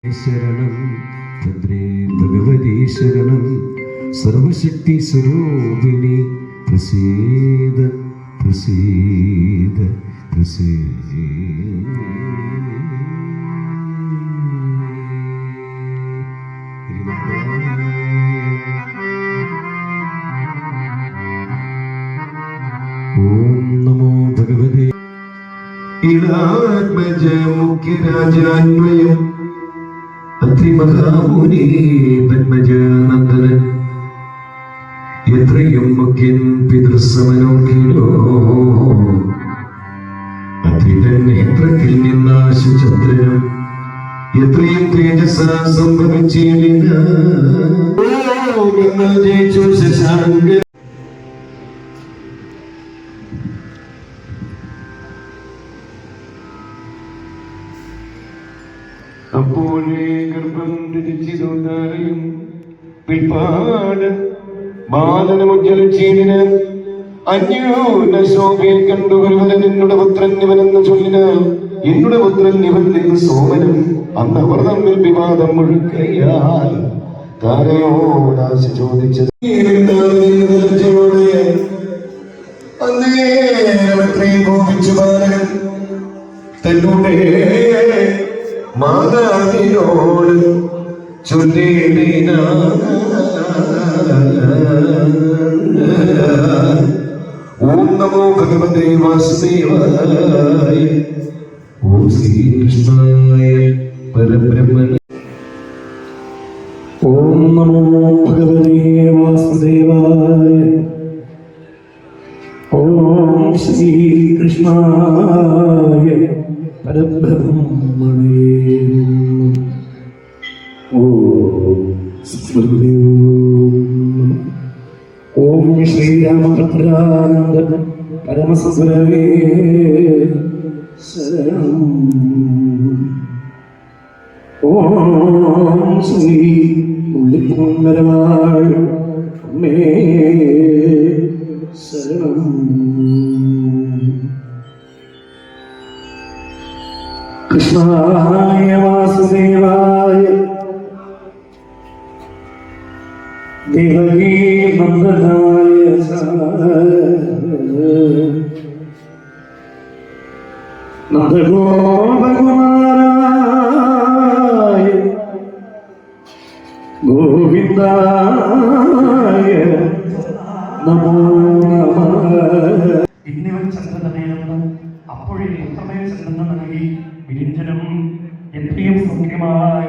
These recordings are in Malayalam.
ശരണം ഭദ്രേ ഭഗവതി ശരണം സർവശക്തി സ്വരൂപിണി പ്രസീദ പ്രസീദ പ്രസീദ. ഓം നമോ ഭഗവതേ ഇളാത്മജ മുഖ്യരാജാന്വയം അതിമഹാമുനി പത്മജാനന്ദനൻ എത്രയും മുഖ്യൻ പിതൃസമനോഖിലോ അതിതൻ നേത്രത്തിൽ നിന്നാശുചന്ദ്രനും എത്രയും തേജസ സംഭവിച്ചില്ല ജയിച്ചു ശശാങ്ക. അപ്പോഴേ ഗർഭം ധരിച്ചിരുന്നാലും പിൽപ്പാട് ബാലനമുജ്ജലിച്ചീടിന് അന്യോന ശോഭയിൽ കണ്ടു ഒരുവൻ എന്നുടെ പുത്രൻ ഇവനെന്ന് ചൊല്ലിനാൽ എന്നുടെ പുത്രൻ ഇവൻ നിന്ന് സോമനും അന്ന് അവർ തമ്മിൽ വിവാദം മുഴുക്കയാൽ താരയോടാശ ചോദിച്ചത് അന്നേരമത്രയും കോപിച്ചു ബാലകൻ തന്നോടേ മാതാവിനോട് ചൊല്ലിടിന ഓം നമോ ഭഗവതേ വാസുദേവായ ഓം ശ്രീകൃഷ്ണായ പരബ്രഹ്മണേ. ഓം നമോ ഭഗവതേ വാസുദേവായ ഓം ശ്രീകൃഷ്ണായ പരബ്രഹ്മണേ. ഓം ശ്രീരാമഭദ്രാനന്ദ പരമസസുരവേ ശരണം. ഓം ശ്രീ ഉള്ളിപ്പൂങ്കരവാഴ അമ്മേ ശരണം. കൃഷ്ണായ വാസുദേവായ ദേവകീ നന്ദനായ നന്ദഗോപകുമാരായ ഗോവിന്ദായ നമോ നമഃ. ഇന്നിവൻ ചന്ദ്രനെന്ന് അപ്പോഴേ പുത്രമേ ചന്ദ്രൻ നൽകി വിരിഞ്ചനം എത്രയും സൗഖ്യമായ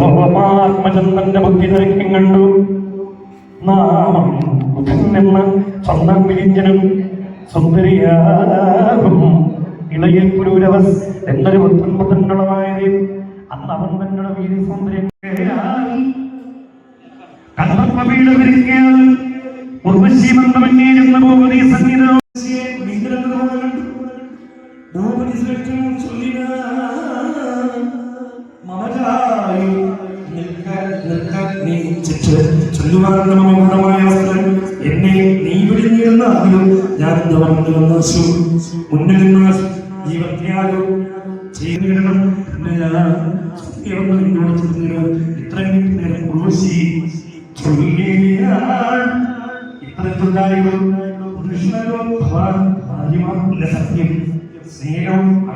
സോമാത്മചന്ദ്രന്റെ ബുദ്ധി നിരക്കും കണ്ടു നാമം ബുധൻ എന്ന് സ്വന്തം വിരിഞ്ചനും സുന്ദരിയാകും ഇളയിൽ പുരൂരവസ് എന്നൊരു പുത്രനുള്ളതായത് അന്ന് അവൻ തങ്ങളുടെ വീര സൗന്ദര്യം കണ്ടപ്പീഠവിരിക്കാൻ ഉർവശി മന്ദമന്യേരുന്ന ഭൂപതി സംഗീതം എന്നെ നീ വിളിഞ്ഞിരുന്നാലും ഞാൻ മുന്നിൽ നിന്ന് ജീവത്യാഗം ചെയ്തിടണം. എന്നോട് ചോദിച്ചു ഇത്രയും നേരം ഉർവശി ഇത്രയുണ്ടായിരുന്നു സത്യം സ്നേഹം